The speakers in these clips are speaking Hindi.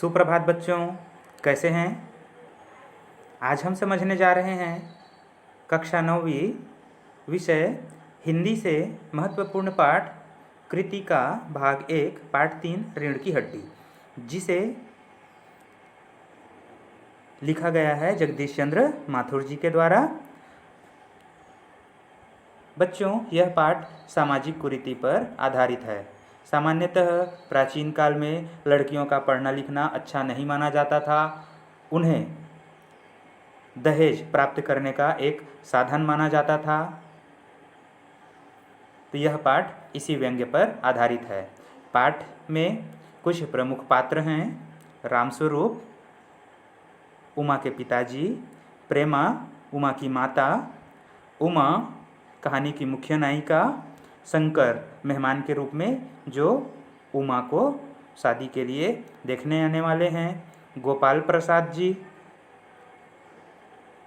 सुप्रभात बच्चों, कैसे हैं? आज हम समझने जा रहे हैं कक्षा 9वीं विषय हिंदी से महत्वपूर्ण पाठ कृति का भाग 1 पाठ 3 रीढ़ की हड्डी, जिसे लिखा गया है जगदीश चंद्र माथुर जी के द्वारा। बच्चों, यह पाठ सामाजिक कुरीति पर आधारित है। सामान्यतः प्राचीन काल में लड़कियों का पढ़ना लिखना अच्छा नहीं माना जाता था। उन्हें दहेज प्राप्त करने का एक साधन माना जाता था। तो यह पाठ इसी व्यंग्य पर आधारित है। पाठ में कुछ प्रमुख पात्र हैं: रामस्वरूप, उमा के पिताजी, प्रेमा, उमा की माता, उमा कहानी की मुख्य नायिका, शंकर मेहमान के रूप में जो उमा को शादी के लिए देखने आने वाले हैं, गोपाल प्रसाद जी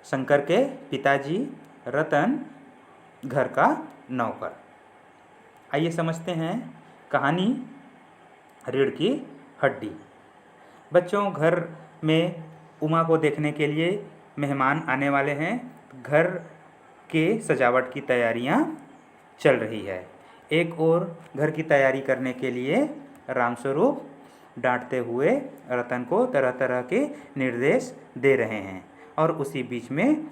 शंकर के पिताजी, रतन घर का नौकर। आइए समझते हैं कहानी रीढ़ की हड्डी। बच्चों, घर में उमा को देखने के लिए मेहमान आने वाले हैं। घर के सजावट की तैयारियां चल रही है। एक और घर की तैयारी करने के लिए रामस्वरूप डांटते हुए रतन को तरह तरह के निर्देश दे रहे हैं, और उसी बीच में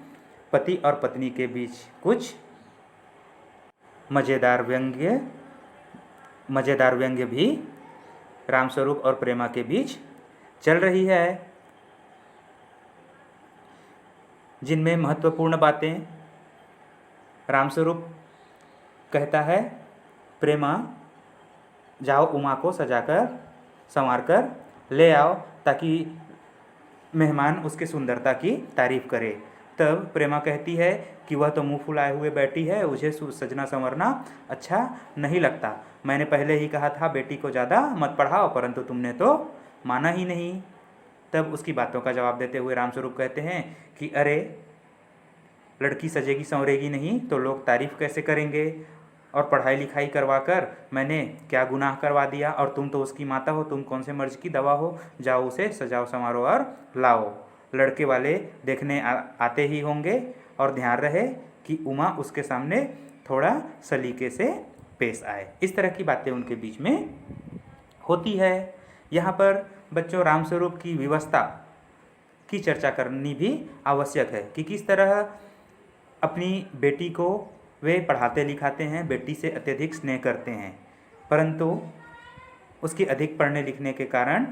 पति और पत्नी के बीच कुछ मज़ेदार व्यंग्य भी रामस्वरूप और प्रेमा के बीच चल रही है, जिनमें महत्वपूर्ण बातें रामस्वरूप कहता है, प्रेमा जाओ उमा को सजाकर संवारकर ले आओ ताकि मेहमान उसके सुंदरता की तारीफ करे। तब प्रेमा कहती है कि वह तो मुंह फुलाए हुए बैठी है, उसे सजना संवरना अच्छा नहीं लगता। मैंने पहले ही कहा था बेटी को ज़्यादा मत पढ़ाओ, परंतु तुमने तो माना ही नहीं। तब उसकी बातों का जवाब देते हुए रामस्वरूप कहते हैं कि अरे, लड़की सजेगी संवरेगी नहीं तो लोग तारीफ कैसे करेंगे, और पढ़ाई लिखाई करवाकर मैंने क्या गुनाह करवा दिया, और तुम तो उसकी माता हो, तुम कौन से मर्ज की दवा हो। जाओ उसे सजाओ संवारो और लाओ। लड़के वाले देखने आते ही होंगे, और ध्यान रहे कि उमा उसके सामने थोड़ा सलीके से पेश आए। इस तरह की बातें उनके बीच में होती है। यहाँ पर बच्चों रामस्वरूप की व्यवस्था की चर्चा करनी भी आवश्यक है कि किस तरह अपनी बेटी को वे पढ़ाते लिखाते हैं, बेटी से अत्यधिक स्नेह करते हैं, परंतु उसके अधिक पढ़ने लिखने के कारण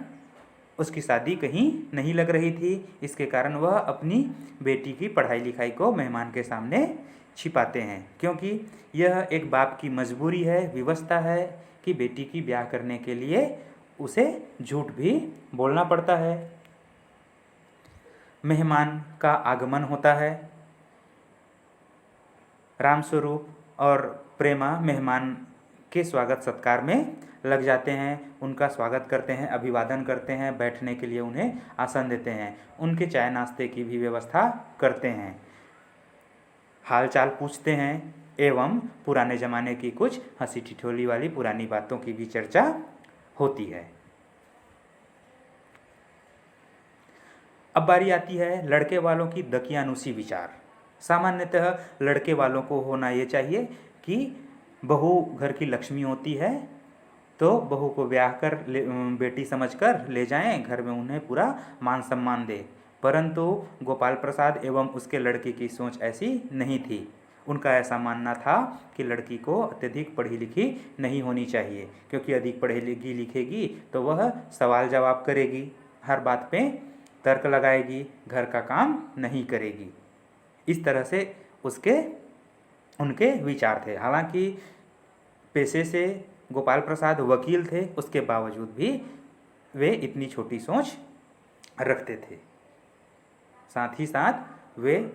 उसकी शादी कहीं नहीं लग रही थी। इसके कारण वह अपनी बेटी की पढ़ाई लिखाई को मेहमान के सामने छिपाते हैं, क्योंकि यह एक बाप की मजबूरी है, व्यवस्था है कि बेटी की ब्याह करने के लिए उसे झूठ भी बोलना पड़ता है। मेहमान का आगमन होता है। रामस्वरूप और प्रेमा मेहमान के स्वागत सत्कार में लग जाते हैं, उनका स्वागत करते हैं, अभिवादन करते हैं, बैठने के लिए उन्हें आसन देते हैं, उनके चाय नाश्ते की भी व्यवस्था करते हैं, हाल चाल पूछते हैं, एवं पुराने ज़माने की कुछ हंसी ठिठोली वाली पुरानी बातों की भी चर्चा होती है। अब बारी आती है लड़के वालों की दकियानुसी विचार। सामान्यतः लड़के वालों को होना ये चाहिए कि बहू घर की लक्ष्मी होती है, तो बहू को ब्याह कर बेटी समझकर ले जाएं, घर में उन्हें पूरा मान सम्मान दे। परंतु गोपाल प्रसाद एवं उसके लड़के की सोच ऐसी नहीं थी। उनका ऐसा मानना था कि लड़की को अत्यधिक पढ़ी लिखी नहीं होनी चाहिए, क्योंकि अधिक पढ़ेगी लिखेगी तो वह सवाल जवाब करेगी, हर बात पे तर्क लगाएगी, घर का काम नहीं करेगी। इस तरह से उनके विचार थे। हालांकि पेशे से गोपाल प्रसाद वकील थे, उसके बावजूद भी वे इतनी छोटी सोच रखते थे। साथ ही साथ वे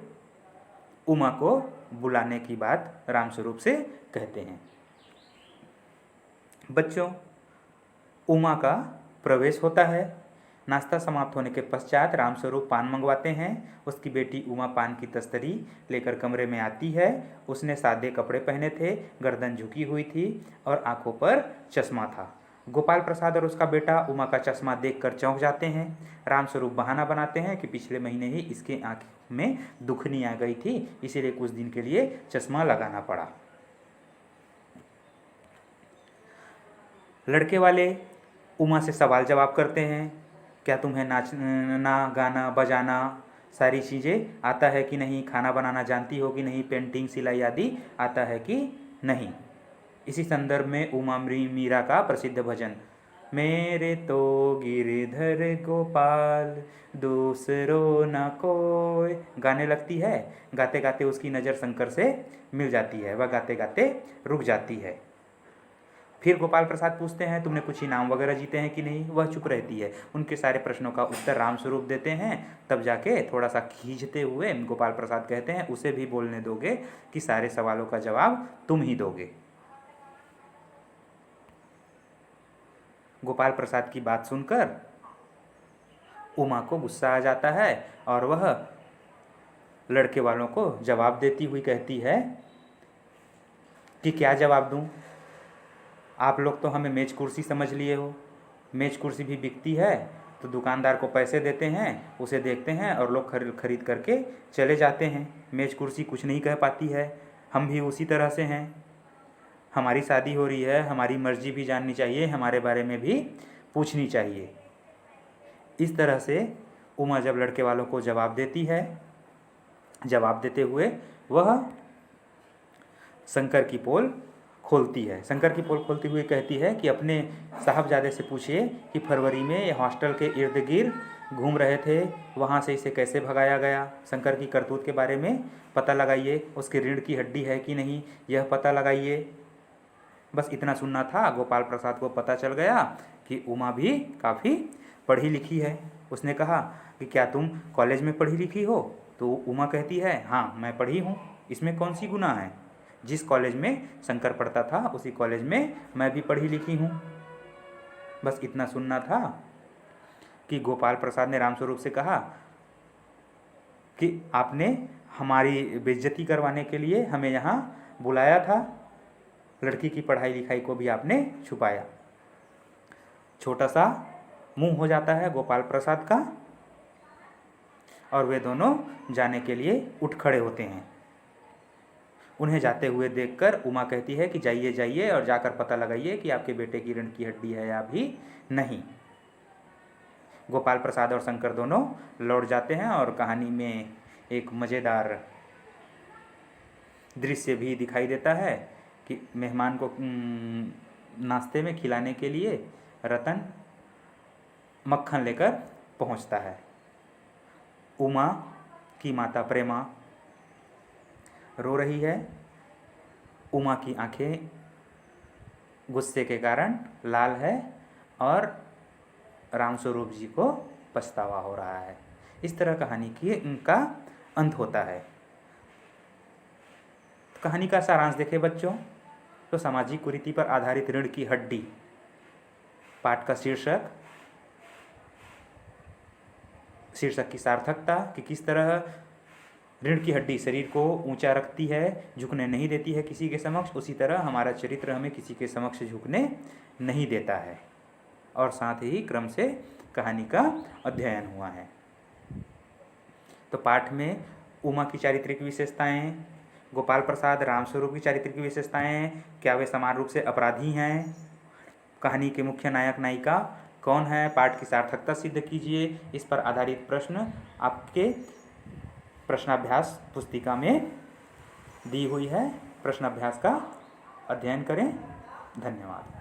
उमा को बुलाने की बात रामस्वरूप से कहते हैं। बच्चों, उमा का प्रवेश होता है। नाश्ता समाप्त होने के पश्चात रामस्वरूप पान मंगवाते हैं। उसकी बेटी उमा पान की तस्तरी लेकर कमरे में आती है। उसने सादे कपड़े पहने थे, गर्दन झुकी हुई थी और आंखों पर चश्मा था। गोपाल प्रसाद और उसका बेटा उमा का चश्मा देखकर चौंक जाते हैं। रामस्वरूप बहाना बनाते हैं कि पिछले महीने ही इसके आँख में दुखनी आ गई थी, इसीलिए कुछ दिन के लिए चश्मा लगाना पड़ा। लड़के वाले उमा से सवाल जवाब करते हैं, क्या तुम्हें नाचना गाना बजाना सारी चीज़ें आता है कि नहीं, खाना बनाना जानती हो कि नहीं, पेंटिंग सिलाई आदि आता है कि नहीं। इसी संदर्भ में उमा मीरा का प्रसिद्ध भजन मेरे तो गिरधर गोपाल दूसरो न कोई गाने लगती है। गाते गाते उसकी नज़र शंकर से मिल जाती है, वह गाते गाते रुक जाती है। फिर गोपाल प्रसाद पूछते हैं, तुमने कुछ इनाम वगैरह जीते हैं कि नहीं। वह चुप रहती है। उनके सारे प्रश्नों का उत्तर रामस्वरूप देते हैं। तब जाके थोड़ा सा खींचते हुए गोपाल प्रसाद कहते हैं, उसे भी बोलने दोगे कि सारे सवालों का जवाब तुम ही दोगे। गोपाल प्रसाद की बात सुनकर उमा को गुस्सा आ जाता है और वह लड़के वालों को जवाब देती हुई कहती है कि क्या जवाब दूं, आप लोग तो हमें मेज कुर्सी समझ लिए हो। मेज कुर्सी भी बिकती है तो दुकानदार को पैसे देते हैं, उसे देखते हैं और लोग खरीद करके चले जाते हैं। मेज कुर्सी कुछ नहीं कह पाती है। हम भी उसी तरह से हैं। हमारी शादी हो रही है, हमारी मर्जी भी जाननी चाहिए, हमारे बारे में भी पूछनी चाहिए। इस तरह से उमा जब लड़के वालों को जवाब देती है, जवाब देते हुए वह शंकर की पोल खोलती है। शंकर की पोल खोलती हुए कहती है कि अपने साहबजादे से पूछिए कि फरवरी में ये हॉस्टल के इर्द गिर्द घूम रहे थे, वहाँ से इसे कैसे भगाया गया। शंकर की करतूत के बारे में पता लगाइए, उसकी रीढ़ की हड्डी है कि नहीं यह पता लगाइए। बस इतना सुनना था। गोपाल प्रसाद को पता चल गया कि उमा भी काफ़ी पढ़ी लिखी है। उसने कहा कि क्या तुम कॉलेज में पढ़ी लिखी हो। तो उमा कहती है, हाँ मैं पढ़ी हूँ, इसमें कौन सी गुनाह है। जिस कॉलेज में शंकर पढ़ता था उसी कॉलेज में मैं भी पढ़ी लिखी हूँ। बस इतना सुनना था कि गोपाल प्रसाद ने रामस्वरूप से कहा कि आपने हमारी बेइज्जती करवाने के लिए हमें यहाँ बुलाया था, लड़की की पढ़ाई लिखाई को भी आपने छुपाया। छोटा सा मुंह हो जाता है गोपाल प्रसाद का और वे दोनों जाने के लिए उठ खड़े होते हैं। उन्हें जाते हुए देखकर उमा कहती है कि जाइए जाइए और जाकर पता लगाइए कि आपके बेटे की रीढ़ की हड्डी है या भी नहीं। गोपाल प्रसाद और शंकर दोनों लौट जाते हैं और कहानी में एक मज़ेदार दृश्य भी दिखाई देता है कि मेहमान को नाश्ते में खिलाने के लिए रतन मक्खन लेकर पहुंचता है। उमा की माता प्रेमा रो रही है। उमा की आंखें गुस्से के कारण लाल है और रामस्वरूप जी को पछतावा हो रहा है। इस तरह कहानी की इनका अंत होता है। तो कहानी का सारांश देखें बच्चों, तो सामाजिक कुरीति पर आधारित रीढ़ की हड्डी पाठ का शीर्षक की सार्थकता कि किस तरह रीढ़ की हड्डी शरीर को ऊंचा रखती है, झुकने नहीं देती है किसी के समक्ष, उसी तरह हमारा चरित्र हमें किसी के समक्ष झुकने नहीं देता है। और साथ ही क्रम से कहानी का अध्ययन हुआ है। तो पाठ में उमा की चारित्रिक विशेषताएं, गोपाल प्रसाद रामस्वरूप की चारित्रिक विशेषताएं, क्या वे समान रूप से अपराधी हैं, कहानी के मुख्य नायक नायिका कौन है, पाठ की सार्थकता सिद्ध कीजिए। इस पर आधारित प्रश्न आपके प्रश्नाभ्यास पुस्तिका में दी हुई है। प्रश्नाभ्यास का अध्ययन करें। धन्यवाद।